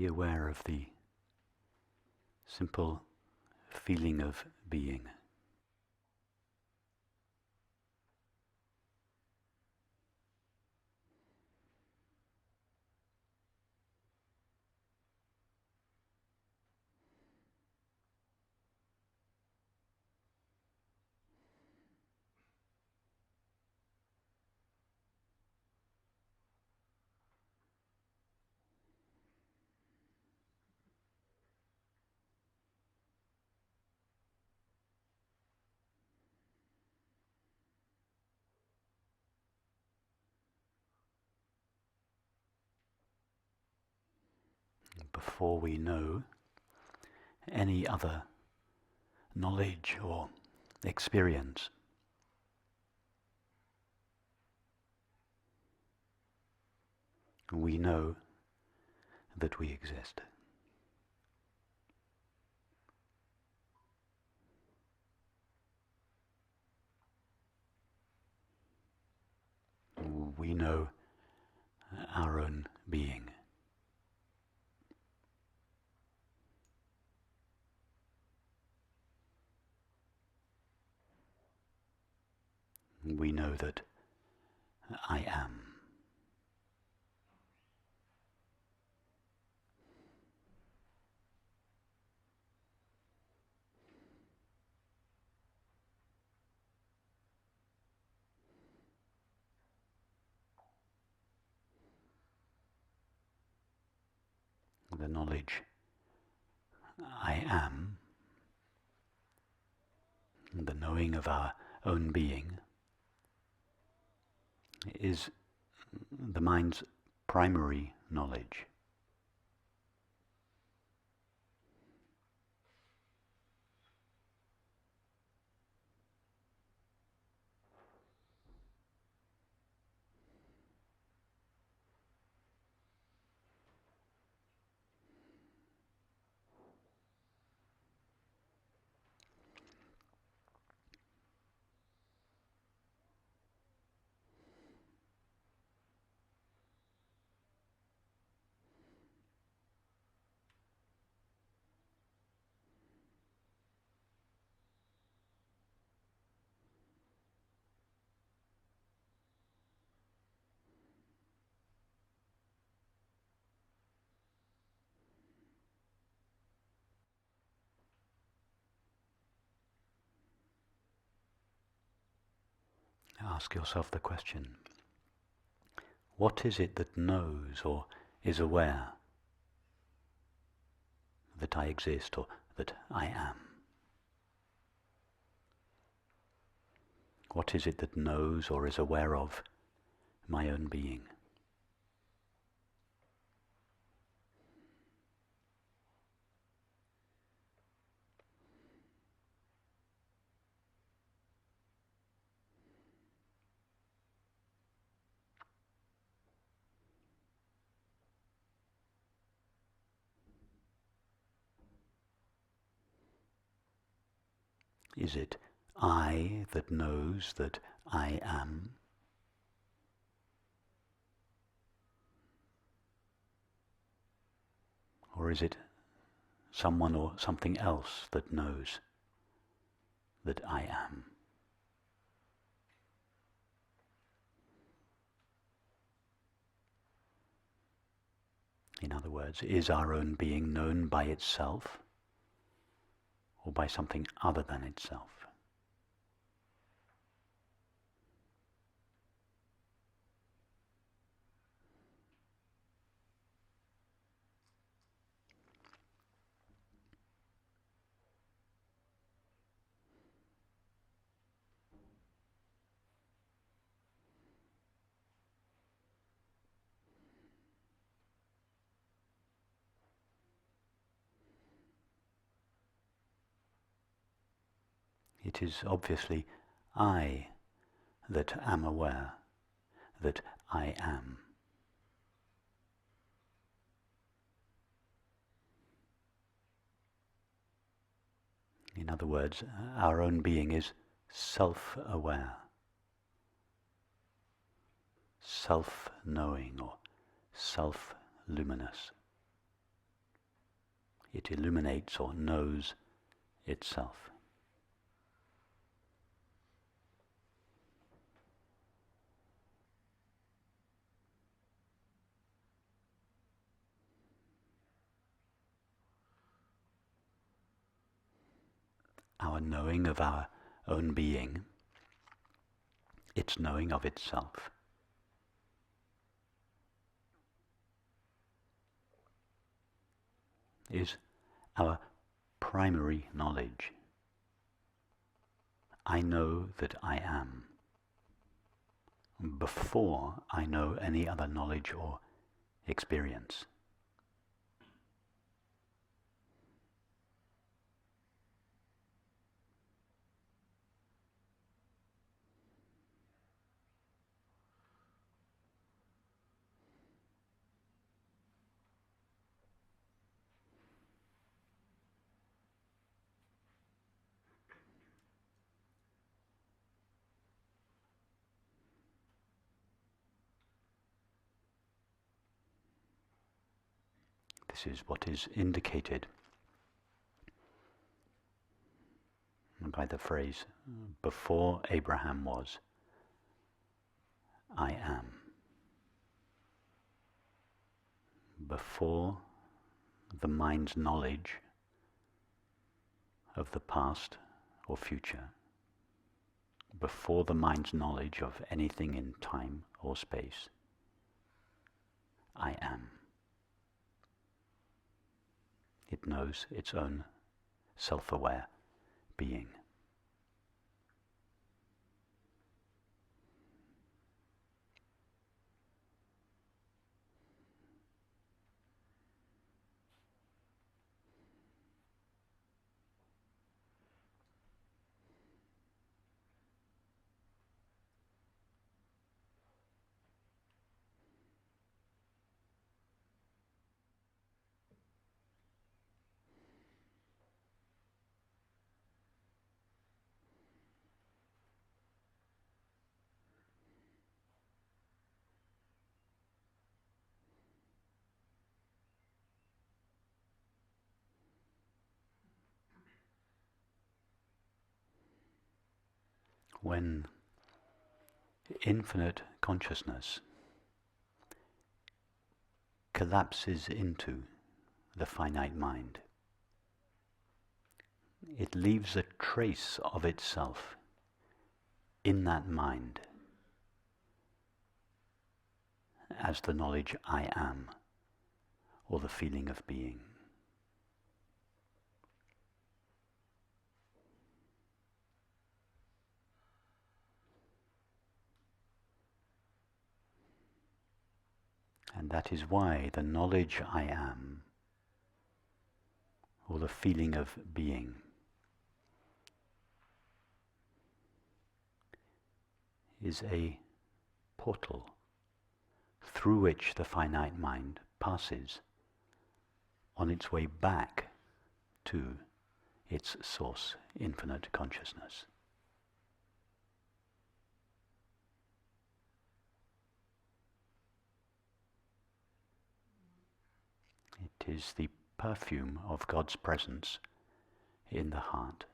be aware of the simple feeling of being. Before we know any other knowledge or experience, we know that we exist. We know our own being. We know that I am. The knowledge I am, the knowing of our own being, is the mind's primary knowledge. Ask yourself the question, what is it that knows or is aware that I exist or that I am? What is it that knows or is aware of my own being? Is it I that knows that I am? Or is it someone or something else that knows that I am? In other words, is our own being known by itself or by something other than itself? It is obviously I that am aware that I am. In other words, our own being is self-aware, self-knowing or self-luminous. it illuminates or knows itself. Our knowing of our own being, its knowing of itself, is our primary knowledge. I know that I am, before I know any other knowledge or experience. This is what is indicated by the phrase, before Abraham was, I am. Before the mind's knowledge of the past or future, before the mind's knowledge of anything in time or space, I am. It knows its own self-aware being. When infinite consciousness collapses into the finite mind, it leaves a trace of itself in that mind as the knowledge I am, or the feeling of being. And that is why the knowledge I am, or the feeling of being, is a portal through which the finite mind passes on its way back to its source, infinite consciousness. It is the perfume of God's presence in the heart.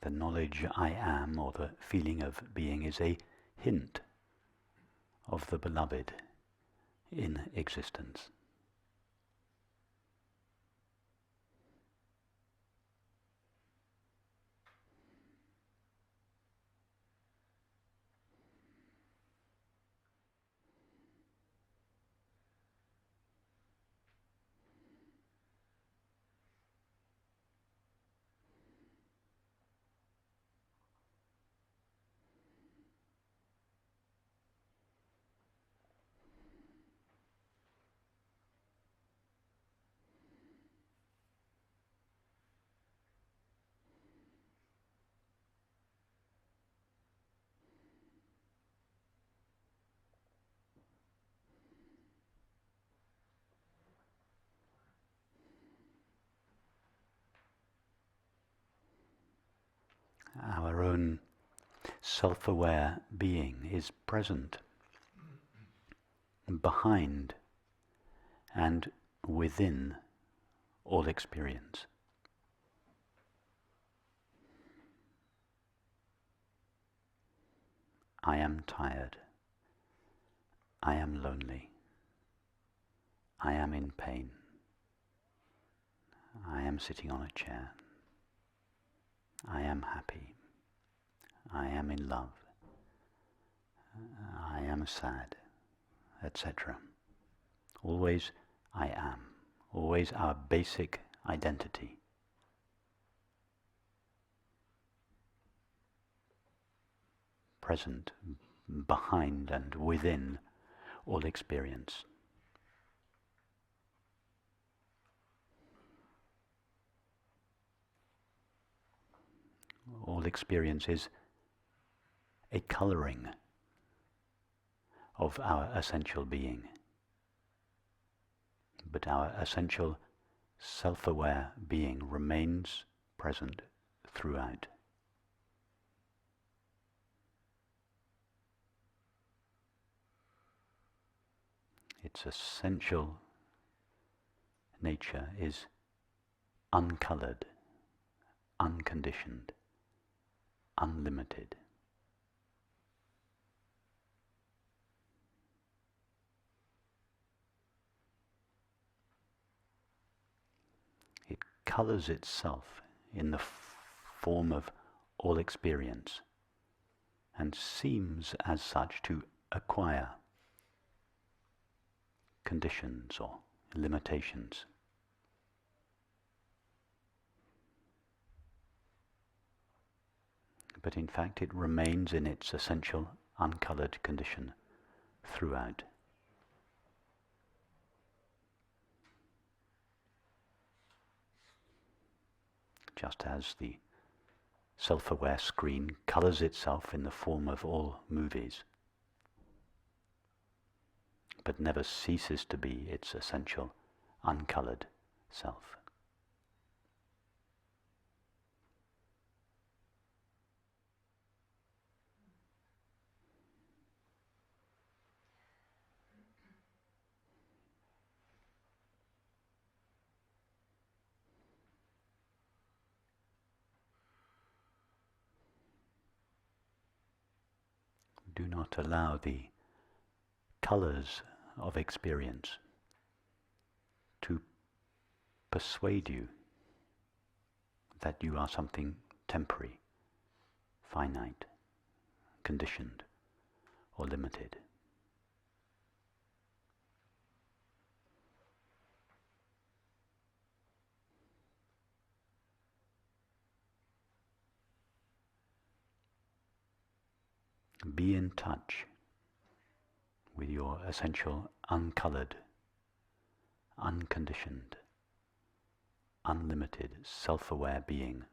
The knowledge I am, or the feeling of being, is a hint of the beloved in existence. own self-aware being is present behind and within all experience. I am tired. I am lonely. I am in pain. I am sitting on a chair. I am happy. I am in love. I am sad, etc. Always I am. Always our basic identity. Present behind and within all experience. All experience is a colouring of our essential being. But our essential self-aware being remains present throughout. Its essential nature is uncoloured, unconditioned, unlimited. It colours itself in the form of all experience and seems as such to acquire conditions or limitations. But in fact it remains in its essential uncoloured condition throughout. Just as the self-aware screen colours itself in the form of all movies, but never ceases to be its essential uncoloured self. Do not allow the colours of experience to persuade you that you are something temporary, finite, conditioned, or limited. Be in touch with your essential uncoloured, unconditioned, unlimited, self-aware being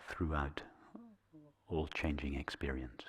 throughout all changing experience.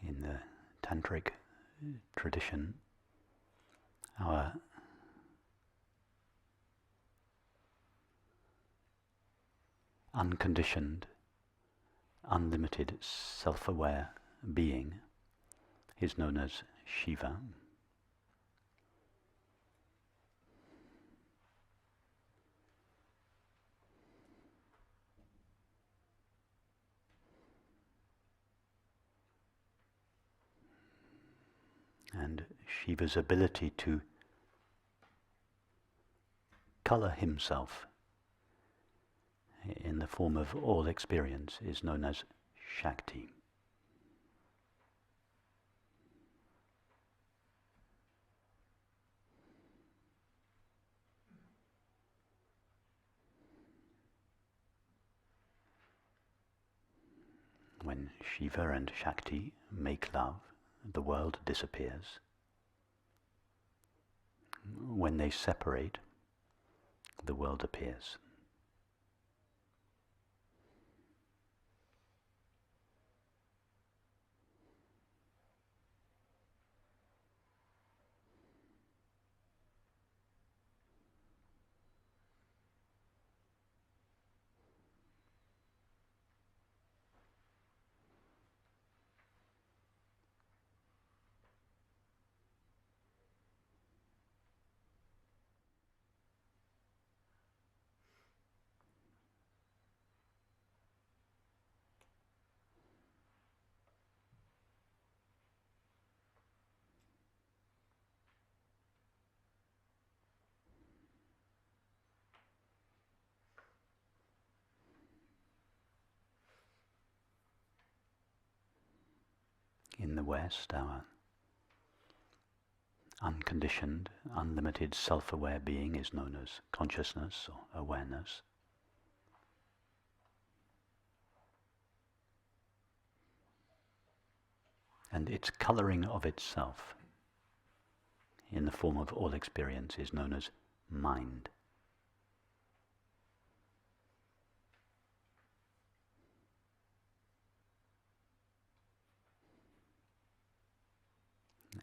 In the Tantric tradition, our unconditioned, unlimited, self-aware being is known as Shiva. And Shiva's ability to colour himself in the form of all experience is known as Shakti. When Shiva and Shakti make love, the world disappears. When they separate, the world appears. In the West, our unconditioned, unlimited, self-aware being is known as consciousness or awareness. And its colouring of itself in the form of all experience is known as mind.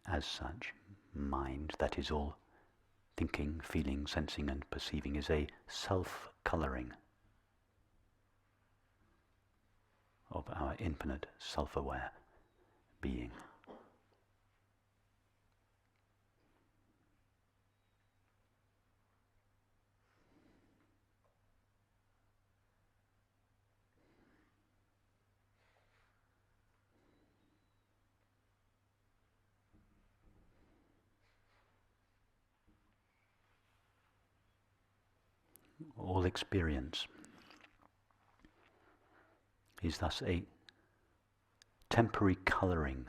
As such, mind, that is all thinking, feeling, sensing and perceiving, is a self-colouring of our infinite self-aware being. All experience is thus a temporary colouring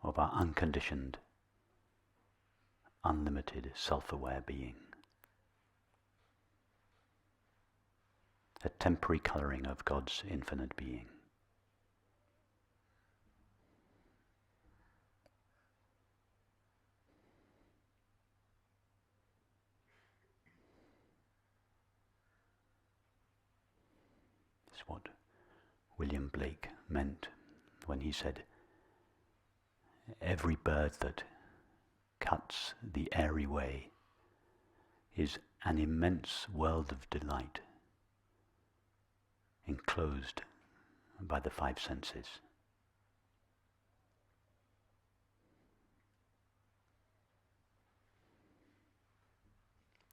of our unconditioned, unlimited, self-aware being. A temporary colouring of God's infinite being. It's what William Blake meant when he said, "Every bird that cuts the airy way is an immense world of delight, enclosed by the five senses."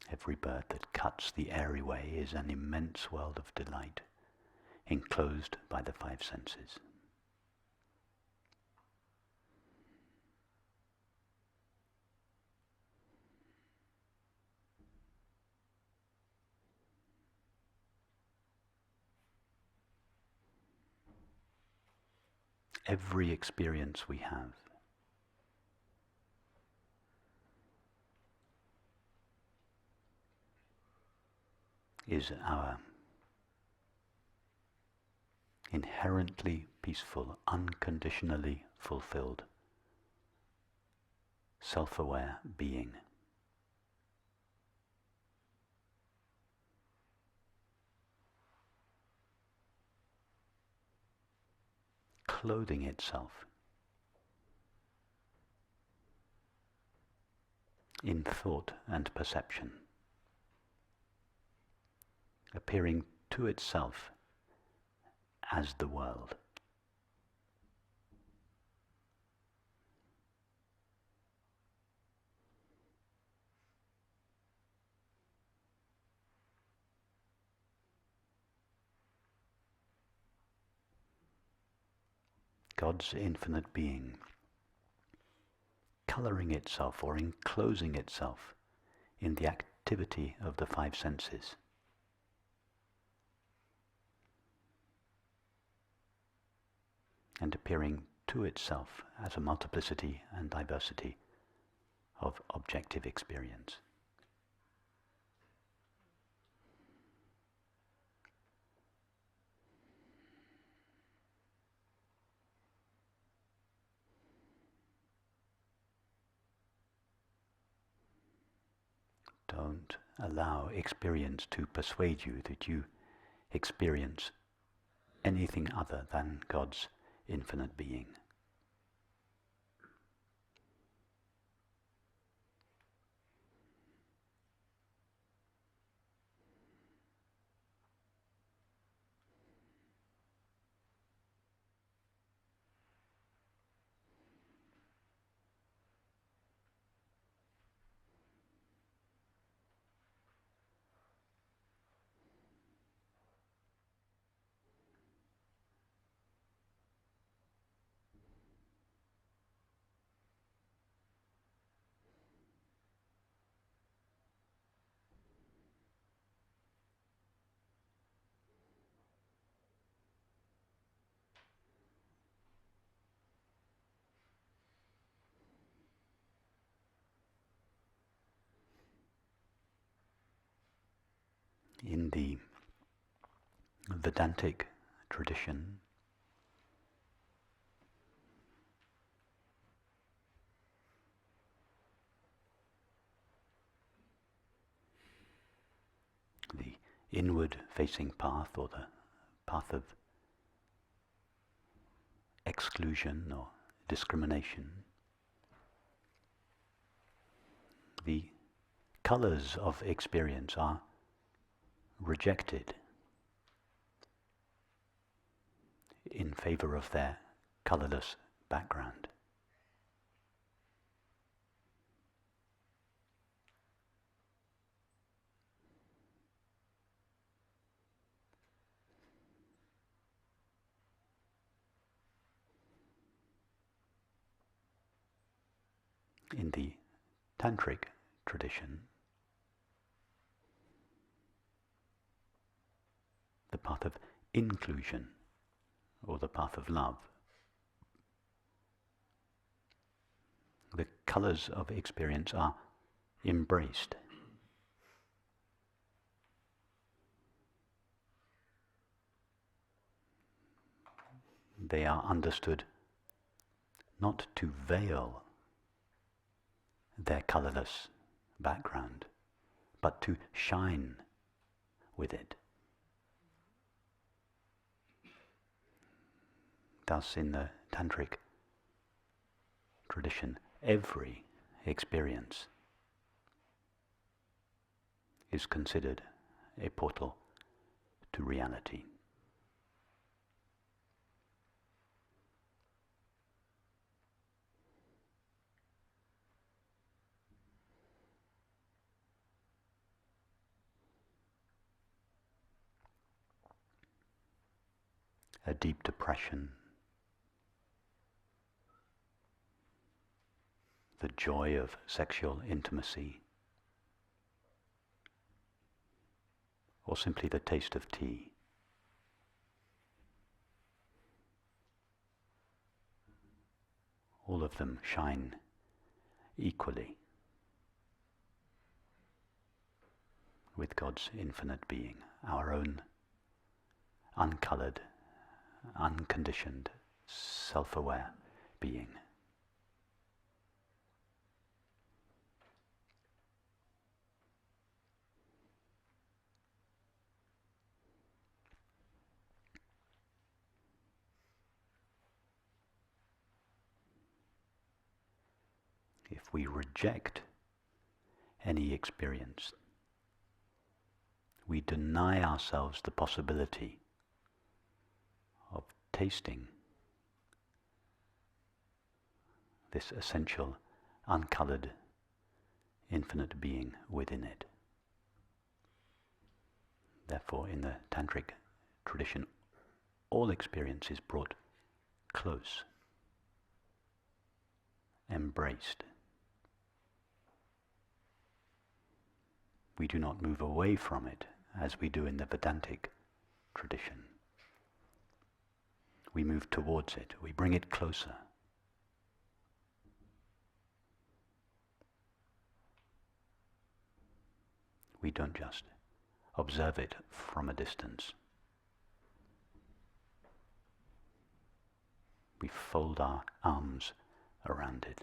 Every bird that cuts the airy way is an immense world of delight, enclosed by the five senses. Every experience we have is our inherently peaceful, unconditionally fulfilled, self-aware being. Clothing itself in thought and perception, appearing to itself as the world. God's infinite being, colouring itself or enclosing itself in the activity of the five senses. And appearing to itself as a multiplicity and diversity of objective experience. Don't allow experience to persuade you that you experience anything other than God's infinite being. In the Vedantic tradition, the inward-facing path, or the path of exclusion or discrimination, the colours of experience are rejected in favour of their colourless background. In the Tantric tradition, the path of inclusion, or the path of love, the colours of experience are embraced. They are understood not to veil their colourless background, but to shine with it. Thus, in the Tantric tradition, every experience is considered a portal to reality. A deep depression, the joy of sexual intimacy, or simply the taste of tea. All of them shine equally with God's infinite being, our own uncoloured, unconditioned, self-aware being. If we reject any experience, we deny ourselves the possibility of tasting this essential, uncoloured, infinite being within it. Therefore, in the Tantric tradition, all experience is brought close embraced. We do not move away from it as we do in the Vedantic tradition. We move towards it, we bring it closer. We don't just observe it from a distance. We fold our arms around it.